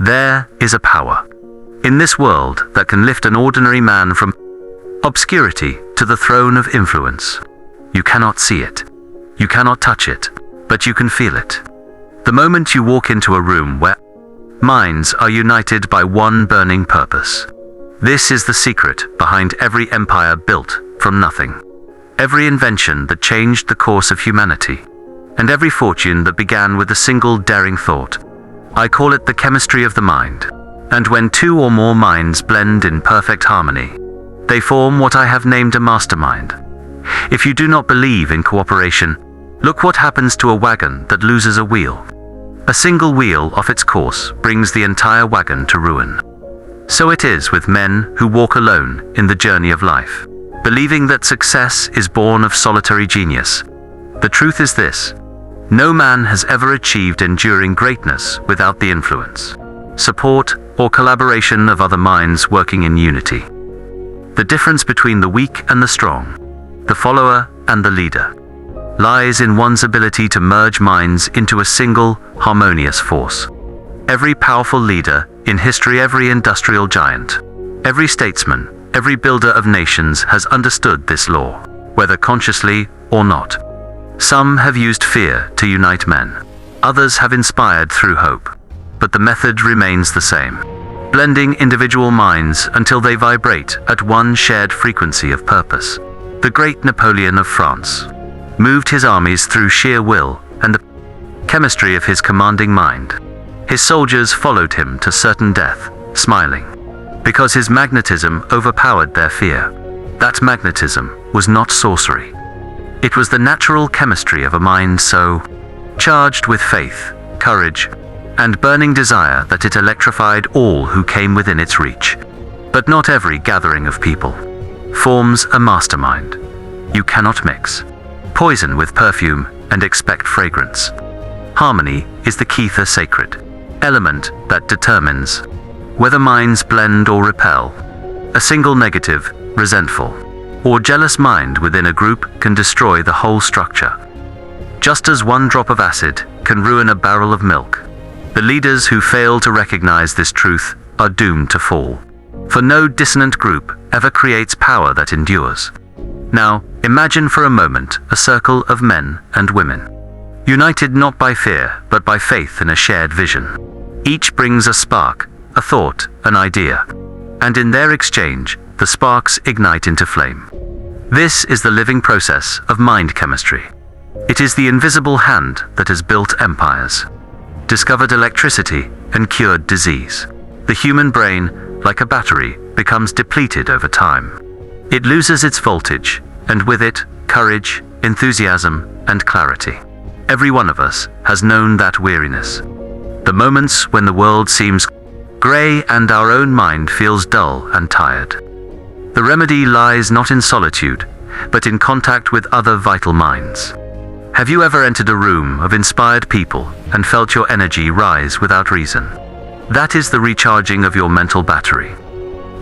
There is a power in this world that can lift an ordinary man from obscurity to the throne of influence. You cannot see it. You cannot touch it, but you can feel it. The moment you walk into a room where minds are united by one burning purpose. This is the secret behind every empire built from nothing, every invention that changed the course of humanity, and every fortune that began with a single daring thought. I call it the chemistry of the mind. And when two or more minds blend in perfect harmony, they form what I have named a mastermind. If you do not believe in cooperation, look what happens to a wagon that loses a wheel. A single wheel off its course brings the entire wagon to ruin. So it is with men who walk alone in the journey of life, believing that success is born of solitary genius. The truth is this: no man has ever achieved enduring greatness without the influence, support, or collaboration of other minds working in unity. The difference between the weak and the strong, the follower and the leader, lies in one's ability to merge minds into a single, harmonious force. Every powerful leader in history, every industrial giant, every statesman, every builder of nations has understood this law, whether consciously or not. Some have used fear to unite men. Others have inspired through hope. But the method remains the same: blending individual minds until they vibrate at one shared frequency of purpose. The great Napoleon of France moved his armies through sheer will and the chemistry of his commanding mind. His soldiers followed him to certain death, smiling, because his magnetism overpowered their fear. That magnetism was not sorcery. It was the natural chemistry of a mind so charged with faith, courage, and burning desire that it electrified all who came within its reach. But not every gathering of people forms a mastermind. You cannot mix poison with perfume and expect fragrance. Harmony is the kether sacred element that determines whether minds blend or repel. A single negative, resentful, or jealous mind within a group can destroy the whole structure. Just as one drop of acid can ruin a barrel of milk, the leaders who fail to recognize this truth are doomed to fall. For no dissonant group ever creates power that endures. Now, imagine for a moment a circle of men and women, united not by fear but by faith in a shared vision. Each brings a spark, a thought, an idea, and in their exchange, the sparks ignite into flame. This is the living process of mind chemistry. It is the invisible hand that has built empires, discovered electricity, and cured disease. The human brain, like a battery, becomes depleted over time. It loses its voltage, and with it, courage, enthusiasm, and clarity. Every one of us has known that weariness. The moments when the world seems gray and our own mind feels dull and tired. The remedy lies not in solitude, but in contact with other vital minds. Have you ever entered a room of inspired people and felt your energy rise without reason? That is the recharging of your mental battery.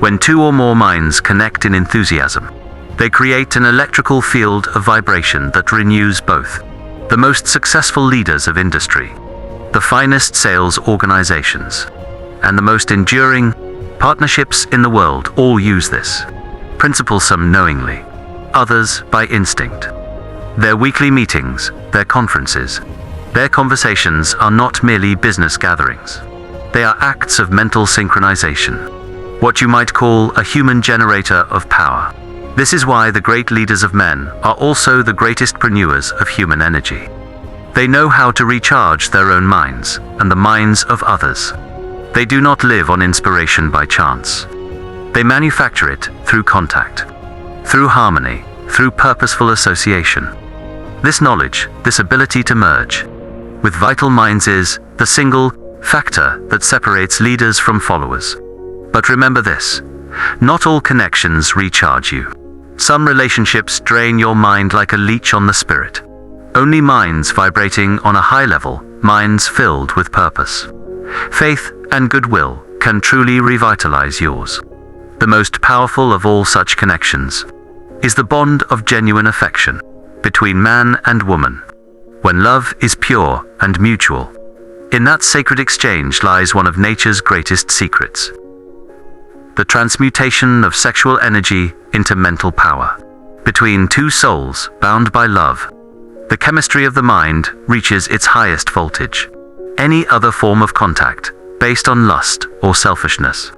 When two or more minds connect in enthusiasm, they create an electrical field of vibration that renews both. The most successful leaders of industry, the finest sales organizations, and the most enduring partnerships in the world all use this principle, some knowingly, others by instinct. Their weekly meetings, their conferences, their conversations are not merely business gatherings. They are acts of mental synchronization, what you might call a human generator of power. This is why the great leaders of men are also the greatest preneurs of human energy. They know how to recharge their own minds and the minds of others. They do not live on inspiration by chance. They manufacture it through contact, through harmony, through purposeful association. This knowledge, this ability to merge with vital minds is the single factor that separates leaders from followers. But remember this: not all connections recharge you. Some relationships drain your mind like a leech on the spirit. Only minds vibrating on a high level, minds filled with purpose, faith, and goodwill can truly revitalize yours. The most powerful of all such connections is the bond of genuine affection between man and woman. When love is pure and mutual, In that sacred exchange lies one of nature's greatest secrets: the transmutation of sexual energy into mental power. Between two souls bound by love, the chemistry of the mind reaches its highest voltage. Any other form of contact, based on lust or selfishness,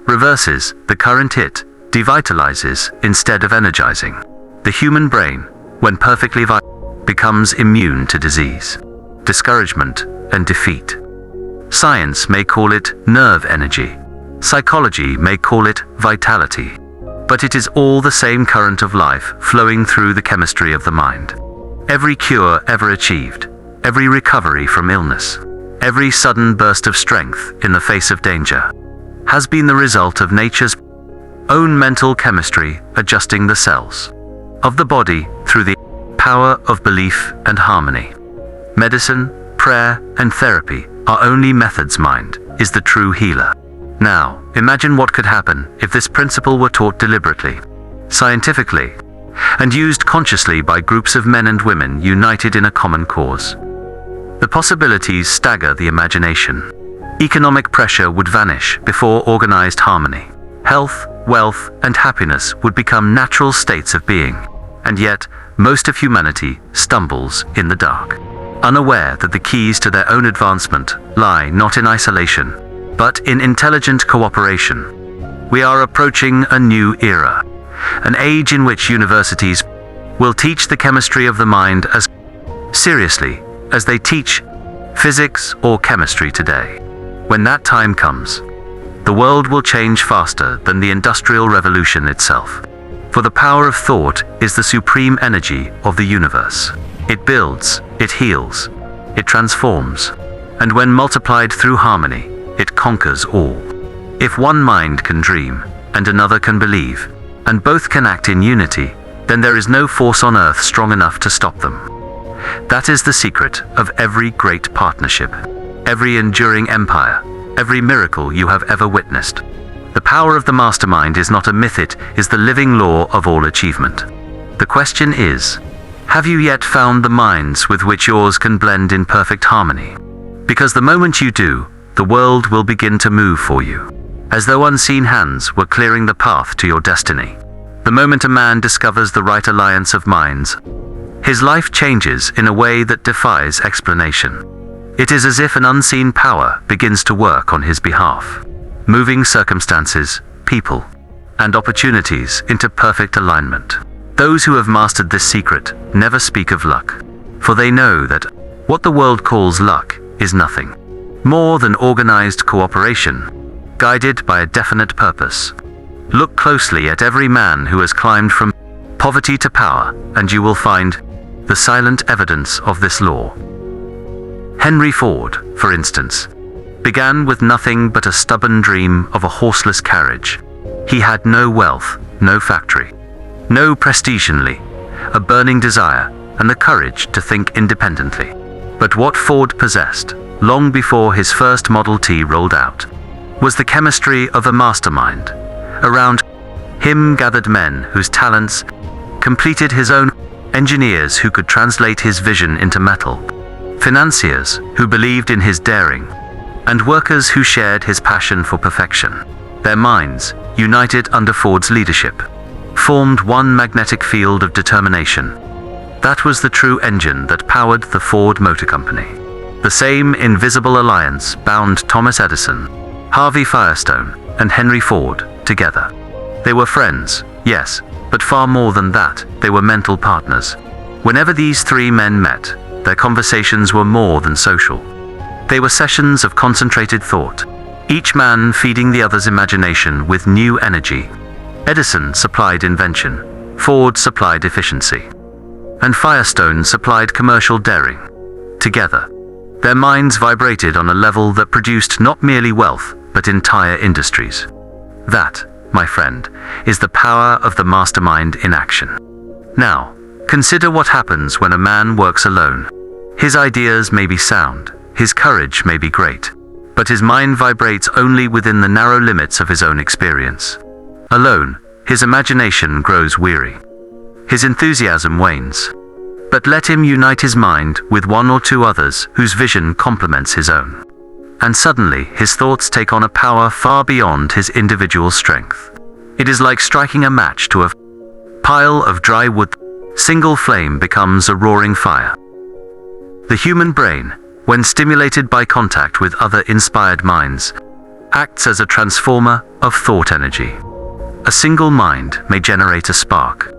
reverses the current. It devitalizes instead of energizing. The human brain, when perfectly vital, becomes immune to disease, discouragement, and defeat. Science may call it nerve energy. Psychology may call it vitality. But it is all the same current of life flowing through the chemistry of the mind. Every cure ever achieved, every recovery from illness, every sudden burst of strength in the face of danger, has been the result of nature's own mental chemistry adjusting the cells of the body through the power of belief and harmony. Medicine, prayer, and therapy are only methods. Mind is the true healer. Now, imagine what could happen if this principle were taught deliberately, scientifically, and used consciously by groups of men and women united in a common cause. The possibilities stagger the imagination. Economic pressure would vanish before organized harmony. Health, wealth, and happiness would become natural states of being. And yet, most of humanity stumbles in the dark, unaware that the keys to their own advancement lie not in isolation, but in intelligent cooperation. We are approaching a new era, an age in which universities will teach the chemistry of the mind as seriously as they teach physics or chemistry today. When that time comes, the world will change faster than the Industrial Revolution itself. For the power of thought is the supreme energy of the universe. It builds, it heals, it transforms, and when multiplied through harmony, it conquers all. If one mind can dream, and another can believe, and both can act in unity, then there is no force on earth strong enough to stop them. That is the secret of every great partnership, every enduring empire, every miracle you have ever witnessed. The power of the mastermind is not a myth, it is the living law of all achievement. The question is, have you yet found the minds with which yours can blend in perfect harmony? Because the moment you do, the world will begin to move for you, as though unseen hands were clearing the path to your destiny. The moment a man discovers the right alliance of minds, his life changes in a way that defies explanation. It is as if an unseen power begins to work on his behalf, moving circumstances, people, and opportunities into perfect alignment. Those who have mastered this secret never speak of luck, for they know that what the world calls luck is nothing more than organized cooperation, guided by a definite purpose. Look closely at every man who has climbed from poverty to power, and you will find the silent evidence of this law. Henry Ford, for instance, began with nothing but a stubborn dream of a horseless carriage. He had no wealth, no factory, no prestige, only a burning desire and the courage to think independently. But what Ford possessed, long before his first Model T rolled out, was the chemistry of a mastermind. Around him gathered men whose talents completed his own, engineers who could translate his vision into metal, financiers who believed in his daring, and workers who shared his passion for perfection. Their minds, united under Ford's leadership, formed one magnetic field of determination. That was the true engine that powered the Ford Motor Company. The same invisible alliance bound Thomas Edison, Harvey Firestone, and Henry Ford together. They were friends, yes, but far more than that, they were mental partners. Whenever these three men met, their conversations were more than social. They were sessions of concentrated thought, each man feeding the other's imagination with new energy. Edison supplied invention, Ford supplied efficiency, and Firestone supplied commercial daring. Together, their minds vibrated on a level that produced not merely wealth, but entire industries. That, my friend, is the power of the mastermind in action. Now, consider what happens when a man works alone. His ideas may be sound, his courage may be great, but his mind vibrates only within the narrow limits of his own experience. Alone, his imagination grows weary. His enthusiasm wanes. But let him unite his mind with one or two others whose vision complements his own. And suddenly his thoughts take on a power far beyond his individual strength. It is like striking a match to a pile of dry wood. Single flame becomes a roaring fire. The human brain, when stimulated by contact with other inspired minds, acts as a transformer of thought energy. A single mind may generate a spark,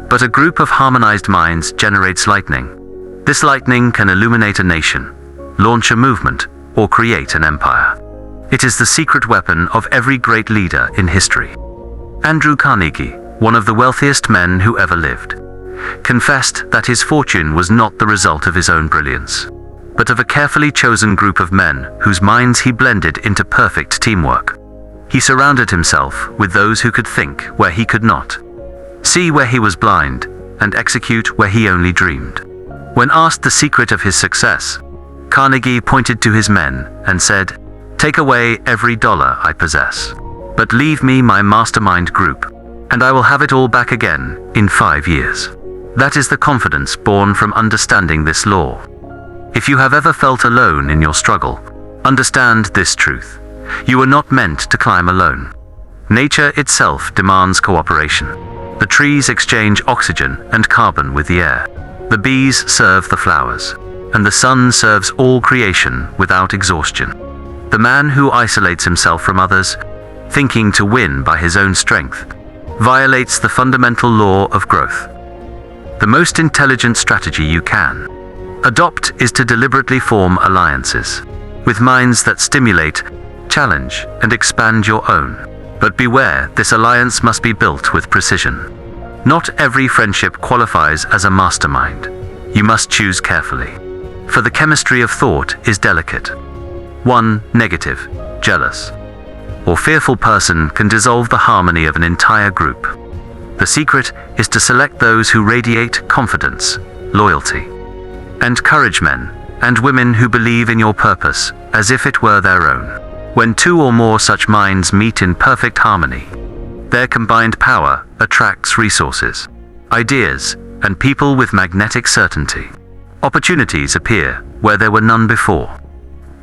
but a group of harmonized minds generates lightning. This lightning can illuminate a nation, launch a movement, or create an empire. It is the secret weapon of every great leader in history. Andrew Carnegie, one of the wealthiest men who ever lived, confessed that his fortune was not the result of his own brilliance, but of a carefully chosen group of men whose minds he blended into perfect teamwork. He surrounded himself with those who could think where he could not, see where he was blind, and execute where he only dreamed. When asked the secret of his success, Carnegie pointed to his men and said, "Take away every dollar I possess, but leave me my mastermind group, and I will have it all back again in 5 years." That is the confidence born from understanding this law. If you have ever felt alone in your struggle, understand this truth. You are not meant to climb alone. Nature itself demands cooperation. The trees exchange oxygen and carbon with the air. The bees serve the flowers, and the sun serves all creation without exhaustion. The man who isolates himself from others, thinking to win by his own strength, violates the fundamental law of growth. The most intelligent strategy you can adopt is to deliberately form alliances with minds that stimulate, challenge, and expand your own. But beware, this alliance must be built with precision. Not every friendship qualifies as a mastermind. You must choose carefully, for the chemistry of thought is delicate. One negative, jealous, or fearful person can dissolve the harmony of an entire group. The secret is to select those who radiate confidence, loyalty, and courage, men and women who believe in your purpose as if it were their own. When two or more such minds meet in perfect harmony, their combined power attracts resources, ideas, and people with magnetic certainty. Opportunities appear where there were none before.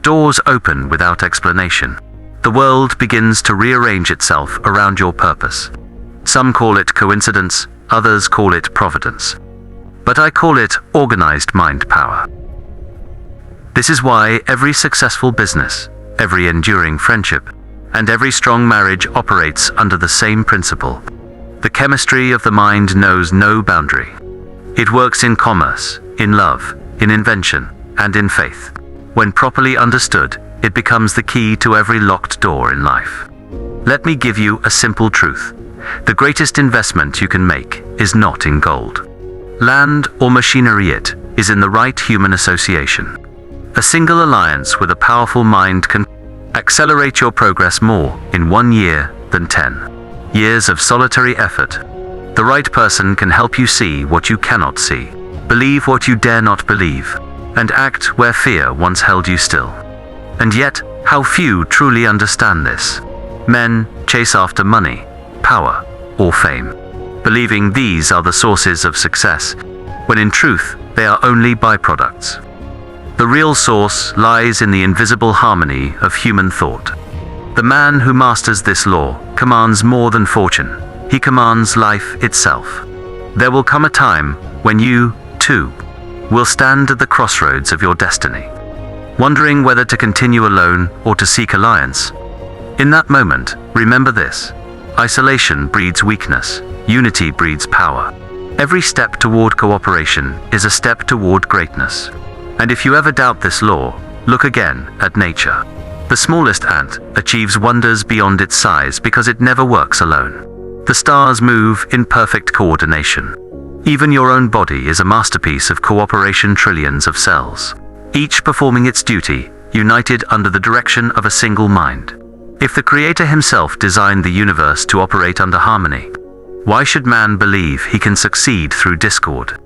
Doors open without explanation. The world begins to rearrange itself around your purpose. Some call it coincidence, others call it providence. But I call it organized mind power. This is why every successful business, every enduring friendship, and every strong marriage operates under the same principle. The chemistry of the mind knows no boundary. It works in commerce, in love, in invention, and in faith. When properly understood, it becomes the key to every locked door in life. Let me give you a simple truth. The greatest investment you can make is not in gold, land, or machinery. It is in the right human association. A single alliance with a powerful mind can accelerate your progress more in 1 year than 10 years of solitary effort. The right person can help you see what you cannot see, believe what you dare not believe, and act where fear once held you still. And yet, how few truly understand this. Men chase after money, power, or fame, believing these are the sources of success, when in truth they are only byproducts. The real source lies in the invisible harmony of human thought. The man who masters this law commands more than fortune. He commands life itself. There will come a time when you, too, will stand at the crossroads of your destiny, wondering whether to continue alone or to seek alliance. In that moment, remember this: isolation breeds weakness, unity breeds power. Every step toward cooperation is a step toward greatness. And if you ever doubt this law, look again at nature. The smallest ant achieves wonders beyond its size because it never works alone. The stars move in perfect coordination. Even your own body is a masterpiece of cooperation, trillions of cells, each performing its duty, united under the direction of a single mind. If the Creator himself designed the universe to operate under harmony, why should man believe he can succeed through discord?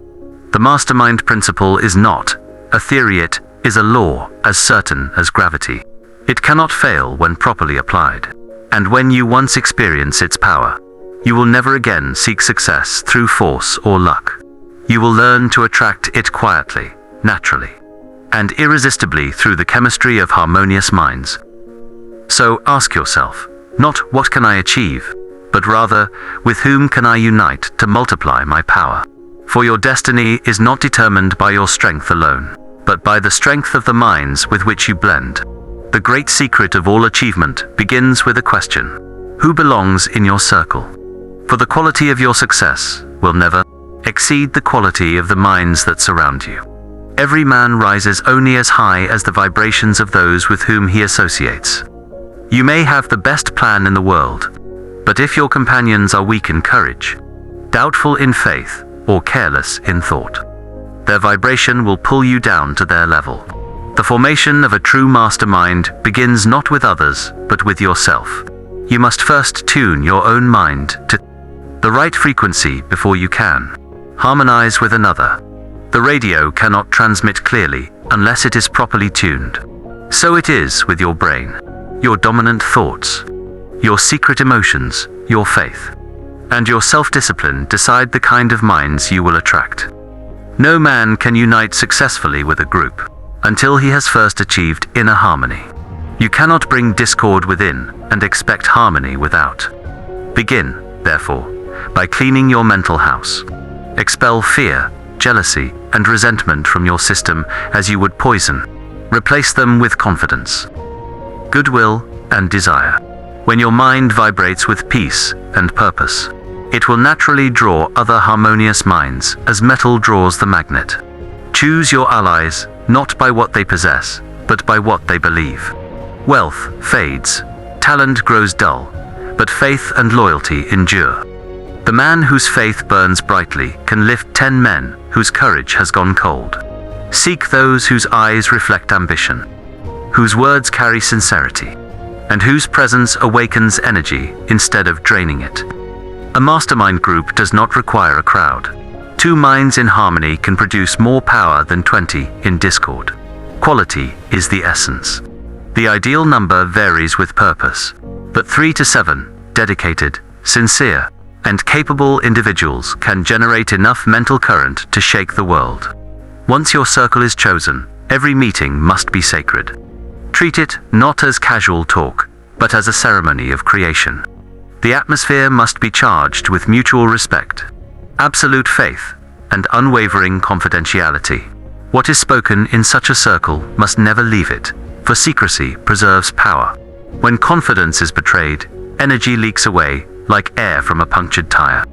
The mastermind principle is not a theory, it is a law as certain as gravity. It cannot fail when properly applied. And when you once experience its power, you will never again seek success through force or luck. you will learn to attract it quietly, naturally, and irresistibly through the chemistry of harmonious minds. So ask yourself, not what can I achieve, but rather, with whom can I unite to multiply my power? For your destiny is not determined by your strength alone, but by the strength of the minds with which you blend. The great secret of all achievement begins with a question: who belongs in your circle? For the quality of your success will never exceed the quality of the minds that surround you. Every man rises only as high as the vibrations of those with whom he associates. You may have the best plan in the world, but if your companions are weak in courage, doubtful in faith, or careless in thought, their vibration will pull you down to their level. The formation of a true mastermind begins not with others, but with yourself. You must first tune your own mind to the right frequency before you can harmonize with another. The radio cannot transmit clearly unless it is properly tuned. So it is with your brain, your dominant thoughts, your secret emotions, your faith, and your self-discipline decide the kind of minds you will attract. No man can unite successfully with a group until he has first achieved inner harmony. You cannot bring discord within and expect harmony without. Begin, therefore, by cleaning your mental house. Expel fear, jealousy, and resentment from your system as you would poison. Replace them with confidence, goodwill, and desire. When your mind vibrates with peace and purpose, it will naturally draw other harmonious minds as metal draws the magnet. Choose your allies not by what they possess, but by what they believe. Wealth fades, talent grows dull, but faith and loyalty endure. The man whose faith burns brightly can lift 10 men whose courage has gone cold. Seek those whose eyes reflect ambition, whose words carry sincerity, and whose presence awakens energy instead of draining it. A mastermind group does not require a crowd. 2 minds in harmony can produce more power than 20 in discord. Quality is the essence. The ideal number varies with purpose, but 3 to 7, dedicated, sincere, and capable individuals can generate enough mental current to shake the world. Once your circle is chosen, every meeting must be sacred. Treat it not as casual talk, but as a ceremony of creation. The atmosphere must be charged with mutual respect, absolute faith, and unwavering confidentiality. What is spoken in such a circle must never leave it, for secrecy preserves power. When confidence is betrayed, energy leaks away like air from a punctured tire.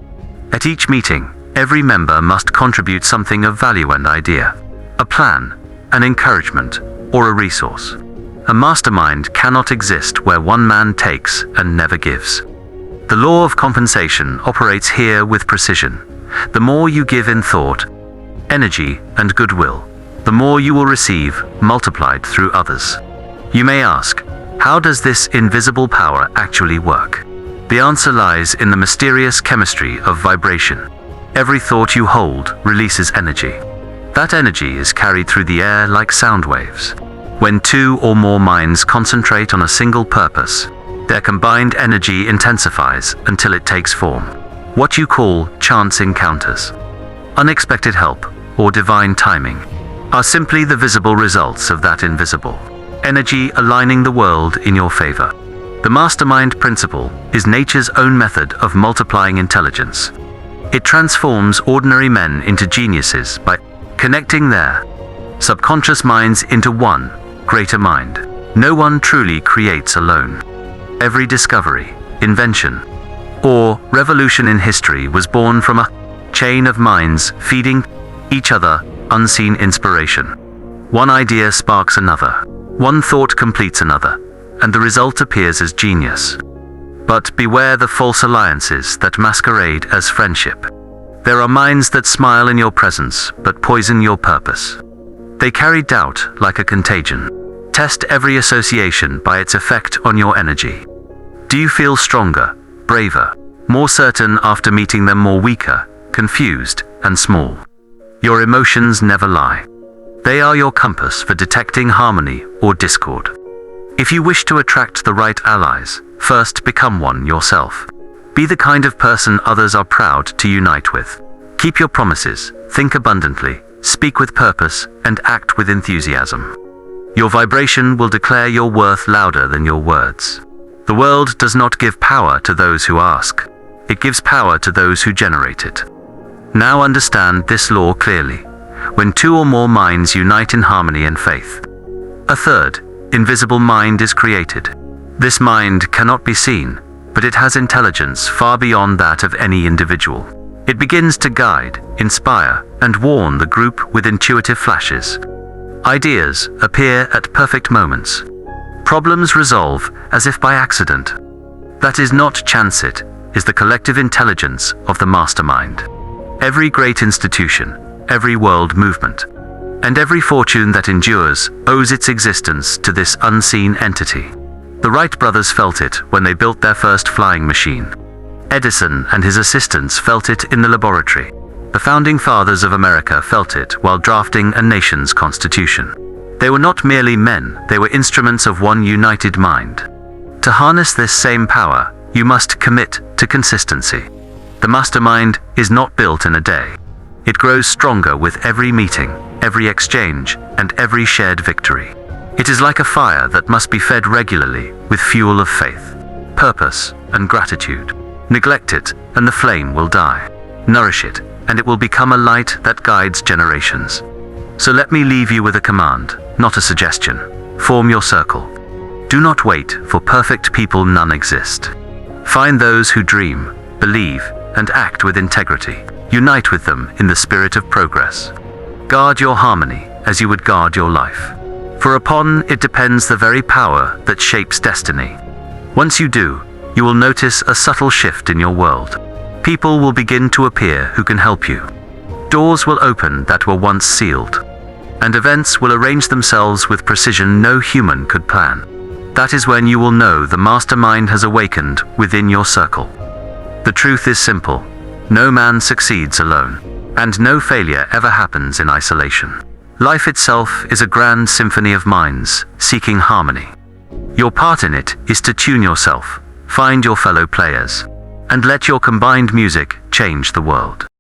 At each meeting, every member must contribute something of value and idea: a plan, an encouragement, or a resource. A mastermind cannot exist where one man takes and never gives. The law of compensation operates here with precision. The more you give in thought, energy, and goodwill, the more you will receive, multiplied through others. You may ask, how does this invisible power actually work? The answer lies in the mysterious chemistry of vibration. Every thought you hold releases energy. That energy is carried through the air like sound waves. When 2 or more minds concentrate on a single purpose, their combined energy intensifies until it takes form. What you call chance encounters, unexpected help, or divine timing are simply the visible results of that invisible energy aligning the world in your favor. The mastermind principle is nature's own method of multiplying intelligence. It transforms ordinary men into geniuses by connecting their subconscious minds into one greater mind. No one truly creates alone. Every discovery, invention, or revolution in history was born from a chain of minds feeding each other unseen inspiration. One idea sparks another, one thought completes another, and the result appears as genius. But beware the false alliances that masquerade as friendship. There are minds that smile in your presence but poison your purpose. They carry doubt like a contagion. Test every association by its effect on your energy. Do you feel stronger, braver, more certain after meeting them, more weaker, confused, and small? Your emotions never lie. They are your compass for detecting harmony or discord. If you wish to attract the right allies, first become one yourself. Be the kind of person others are proud to unite with. Keep your promises, think abundantly, speak with purpose, and act with enthusiasm. Your vibration will declare your worth louder than your words. The world does not give power to those who ask. It gives power to those who generate it. Now understand this law clearly. When two or more minds unite in harmony and faith, a third, invisible mind is created. This mind cannot be seen, but it has intelligence far beyond that of any individual. It begins to guide, inspire, and warn the group with intuitive flashes. Ideas appear at perfect moments. Problems resolve as if by accident. That is not chance, it is the collective intelligence of the mastermind. Every great institution, every world movement, and every fortune that endures owes its existence to this unseen entity. The Wright brothers felt it when they built their first flying machine. Edison and his assistants felt it in the laboratory. The founding fathers of America felt it while drafting a nation's constitution. They were not merely men, they were instruments of one united mind. To harness this same power, you must commit to consistency. The mastermind is not built in a day. It grows stronger with every meeting, every exchange, and every shared victory. It is like a fire that must be fed regularly with fuel of faith, purpose, and gratitude. Neglect it, and the flame will die. Nourish it, and it will become a light that guides generations. So let me leave you with a command, not a suggestion. Form your circle. Do not wait for perfect people, none exist. Find those who dream, believe, and act with integrity. Unite with them in the spirit of progress. Guard your harmony as you would guard your life. For upon it depends the very power that shapes destiny. Once you do, you will notice a subtle shift in your world. People will begin to appear who can help you. Doors will open that were once sealed. And events will arrange themselves with precision no human could plan. That is when you will know the mastermind has awakened within your circle. The truth is simple. No man succeeds alone, and no failure ever happens in isolation. Life itself is a grand symphony of minds seeking harmony. Your part in it is to tune yourself, find your fellow players, and let your combined music change the world.